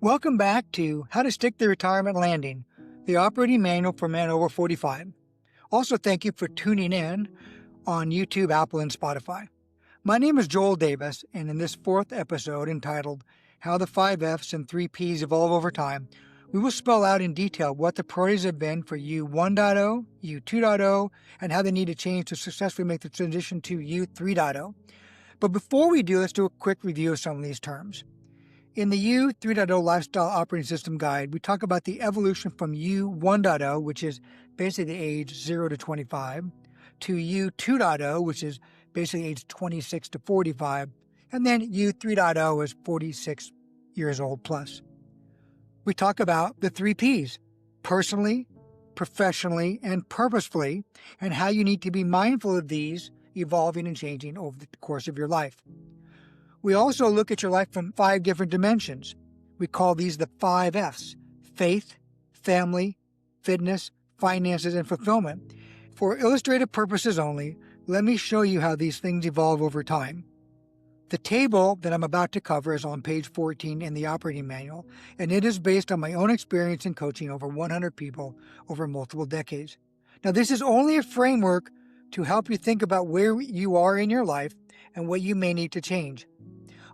Welcome back to How to Stick the Retirement Landing, the operating manual for men over 45. Also, thank you for tuning in on YouTube, Apple, and Spotify. My name is Joel Davis, and in this fourth episode entitled How the 5 F's and 3 P's Evolve Over Time, we will spell out in detail what the priorities have been for you 1.0, you 2.0, and how they need to change to successfully make the transition to you 3.0. But before we do, let's do a quick review of some of these terms. In the U 3.0 Lifestyle Operating System Guide, we talk about the evolution from U 1.0, which is basically the age 0 to 25, to U 2.0, which is basically age 26 to 45, and then U 3.0 is 46 years old plus. We talk about the 3 P's, personally, professionally, and purposefully, and how you need to be mindful of these evolving and changing over the course of your life. We also look at your life from 5 different dimensions. We call these the 5 F's: faith, family, fitness, finances, and fulfillment. For illustrative purposes only, let me show you how these things evolve over time. The table that I'm about to cover is on page 14 in the operating manual, and it is based on my own experience in coaching over 100 people over multiple decades. Now, this is only a framework to help you think about where you are in your life and what you may need to change.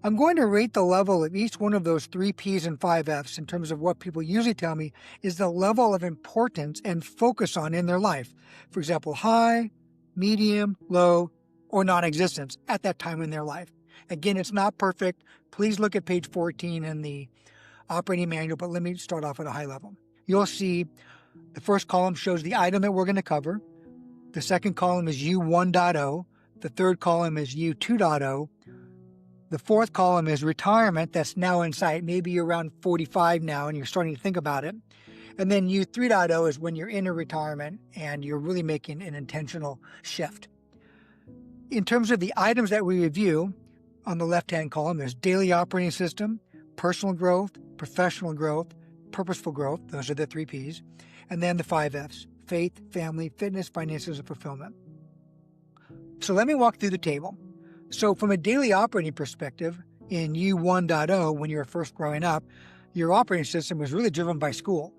I'm going to rate the level of each one of those 3 P's and 5 F's in terms of what people usually tell me is the level of importance and focus on in their life. For example, high, medium, low, or non-existence at that time in their life. Again, it's not perfect. Please look at page 14 in the operating manual, but let me start off at a high level. You'll see the first column shows the item that we're going to cover. The second column is U 1.0. The third column is U 2.0. The fourth column is retirement. That's now in sight. Maybe you're around 45 now and you're starting to think about it. And then U 3.0 is when you're in a retirement and you're really making an intentional shift. In terms of the items that we review, on the left-hand column, there's daily operating system, personal growth, professional growth, purposeful growth. Those are the 3 P's. And then the 5 F's: faith, family, fitness, finances, and fulfillment. So let me walk through the table. So from a daily operating perspective, in U 1.0, when you were first growing up, your operating system was really driven by school.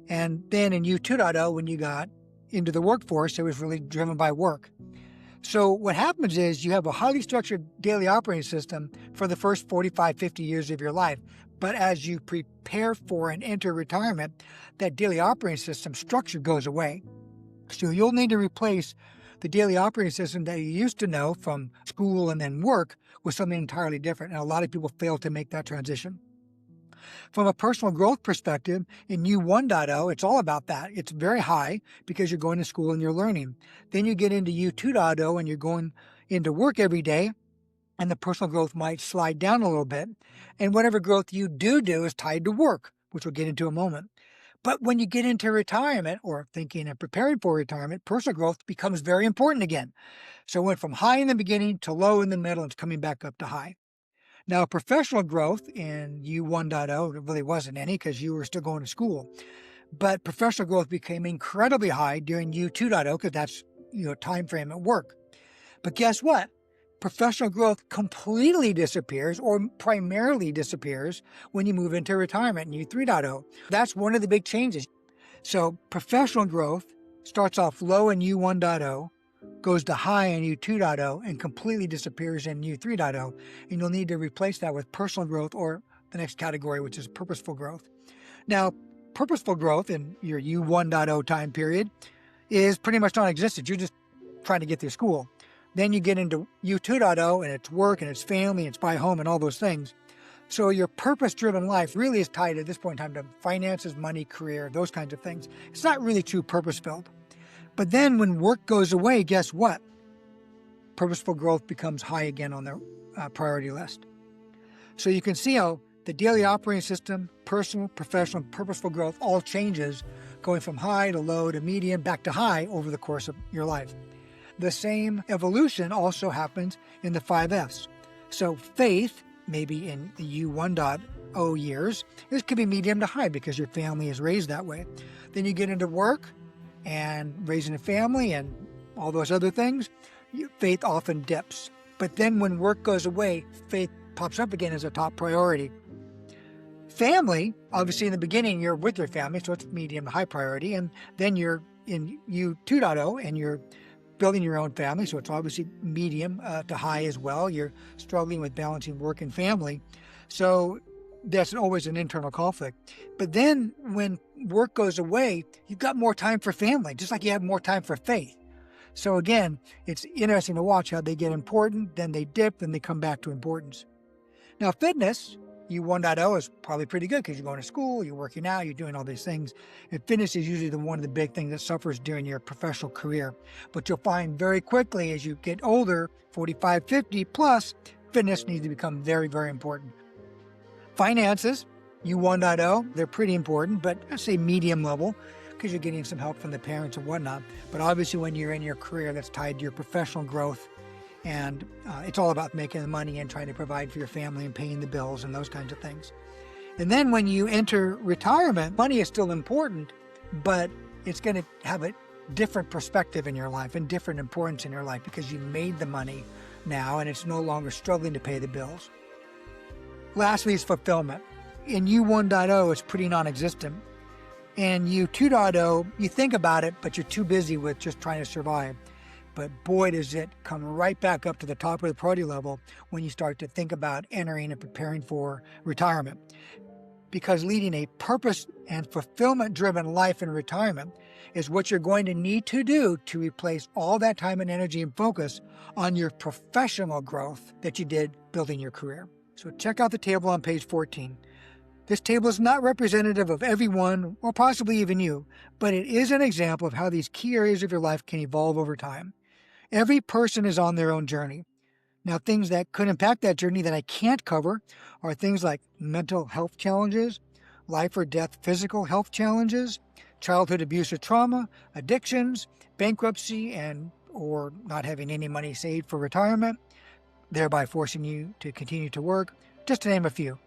And then in U 2.0, when you got into the workforce, it was really driven by work. So what happens is you have a highly structured daily operating system for the first 45, 50 years of your life. But as you prepare for and enter retirement, that daily operating system structure goes away. So you'll need to replace the daily operating system that you used to know from school and then work with something entirely different. And a lot of people fail to make that transition. From a personal growth perspective, in U 1.0, it's all about that. It's very high because you're going to school and you're learning. Then you get into U 2.0 and you're going into work every day, and the personal growth might slide down a little bit. And whatever growth you do is tied to work, which we'll get into in a moment. But when you get into retirement or thinking and preparing for retirement, personal growth becomes very important again. So it went from high in the beginning to low in the middle and it's coming back up to high. Now, professional growth in U 1.0, there really wasn't any because you were still going to school. But professional growth became incredibly high during U 2.0 because that's time frame at work. But guess what? Professional growth completely disappears or primarily disappears when you move into retirement in U 3.0. That's one of the big changes. So professional growth starts off low in U 1.0, goes to high in U 2.0, and completely disappears in U 3.0. And you'll need to replace that with personal growth or the next category, which is purposeful growth. Now, purposeful growth in your U 1.0 time period is pretty much non-existent. You're just trying to get through school. Then you get into U 2.0 and it's work and it's family and it's buy home and all those things. So your purpose-driven life really is tied at this point in time to finances, money, career, those kinds of things. It's not really true purpose-filled. But then when work goes away, guess what? Purposeful growth becomes high again on the priority list. So you can see how the daily operating system, personal, professional, purposeful growth all changes, going from high to low to medium back to high over the course of your life. The same evolution also happens in the 5 F's. So faith, maybe in the U 1.0 years, this could be medium to high because your family is raised that way. Then you get into work and raising a family and all those other things, faith often dips. But then when work goes away, faith pops up again as a top priority. Family, obviously in the beginning, you're with your family, so it's medium to high priority. And then you're in U 2.0 and you're building your own family, so it's obviously medium to high as well. You're struggling with balancing work and family. So that's always an internal conflict. But then when work goes away, you've got more time for family, just like you have more time for faith. So again, it's interesting to watch how they get important, then they dip, then they come back to importance. Now, fitness, U 1.0 is probably pretty good because you're going to school, you're working out, you're doing all these things. And fitness is usually one of the big things that suffers during your professional career. But you'll find very quickly as you get older, 45, 50 plus, fitness needs to become very, very important. Finances, U 1.0, they're pretty important, but I'd say medium level because you're getting some help from the parents and whatnot. But obviously when you're in your career, that's tied to your professional growth. And it's all about making the money and trying to provide for your family and paying the bills and those kinds of things. And then when you enter retirement, money is still important, but it's going to have a different perspective in your life and different importance in your life because you made the money now and it's no longer struggling to pay the bills. Lastly is fulfillment. In U 1.0, it's pretty non-existent. In U 2.0, you think about it, but you're too busy with just trying to survive. But boy, does it come right back up to the top of the priority level when you start to think about entering and preparing for retirement. Because leading a purpose and fulfillment-driven life in retirement is what you're going to need to do to replace all that time and energy and focus on your professional growth that you did building your career. So check out the table on page 14. This table is not representative of everyone, or possibly even you, but it is an example of how these key areas of your life can evolve over time. Every person is on their own journey. Now, things that could impact that journey that I can't cover are things like mental health challenges, life or death physical health challenges, childhood abuse or trauma, addictions, bankruptcy, and or not having any money saved for retirement, thereby forcing you to continue to work, just to name a few.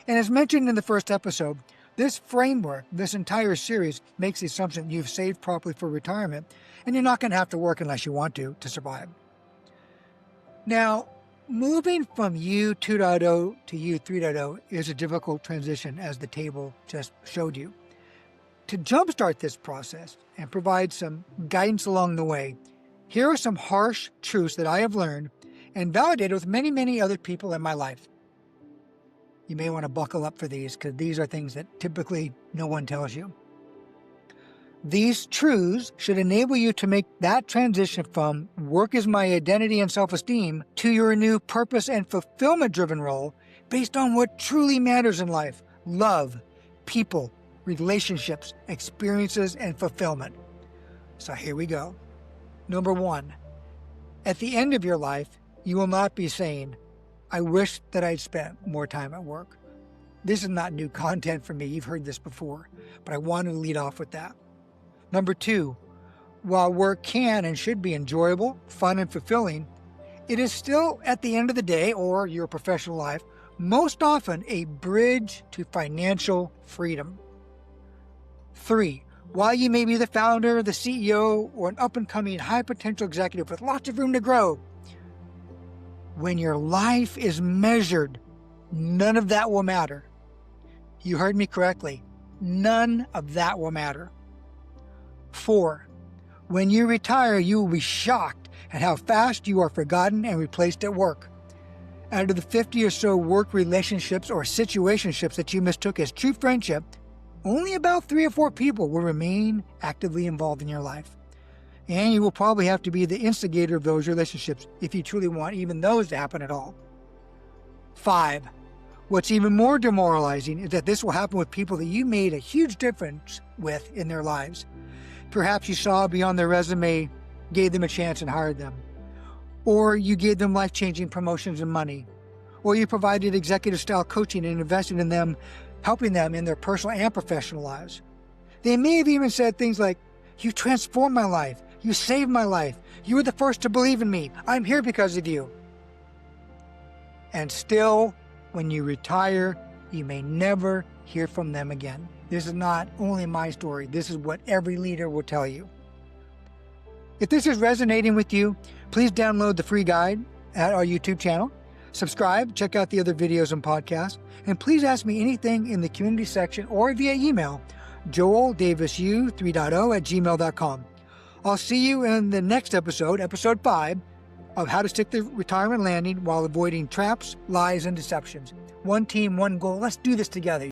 And as mentioned in the first episode, this framework, this entire series, makes the assumption that you've saved properly for retirement, and you're not going to have to work unless you want to survive. Now, moving from U 2.0 to U 3.0 is a difficult transition, as the table just showed you. To jumpstart this process and provide some guidance along the way, here are some harsh truths that I have learned and validated with many, many other people in my life. You may want to buckle up for these because these are things that typically no one tells you. These truths should enable you to make that transition from work is my identity and self-esteem to your new purpose and fulfillment-driven role based on what truly matters in life: love, people, relationships, experiences, and fulfillment. So here we go. Number 1, at the end of your life, you will not be saying, I wish that I'd spent more time at work. This is not new content for me. You've heard this before, but I wanted to lead off with that. Number 2, while work can and should be enjoyable, fun, and fulfilling, it is still, at the end of the day, or your professional life, most often a bridge to financial freedom. 3, while you may be the founder, the CEO, or an up-and-coming high-potential executive with lots of room to grow, when your life is measured, none of that will matter. You heard me correctly. None of that will matter. 4, when you retire, you will be shocked at how fast you are forgotten and replaced at work. Out of the 50 or so work relationships or situationships that you mistook as true friendship, only about 3 or 4 people will remain actively involved in your life. And you will probably have to be the instigator of those relationships if you truly want even those to happen at all. 5, what's even more demoralizing is that this will happen with people that you made a huge difference with in their lives. Perhaps you saw beyond their resume, gave them a chance and hired them. Or you gave them life-changing promotions and money. Or you provided executive-style coaching and invested in them, helping them in their personal and professional lives. They may have even said things like, you transformed my life. You saved my life. You were the first to believe in me. I'm here because of you. And still, when you retire, you may never hear from them again. This is not only my story. This is what every leader will tell you. If this is resonating with you, please download the free guide at our YouTube channel. Subscribe, check out the other videos and podcasts, and please ask me anything in the community section or via email, joeldavisu3.0@gmail.com. I'll see you in the next episode, episode 5, of How to Stick the Retirement Landing while avoiding traps, lies, and deceptions. One team, one goal. Let's do this together.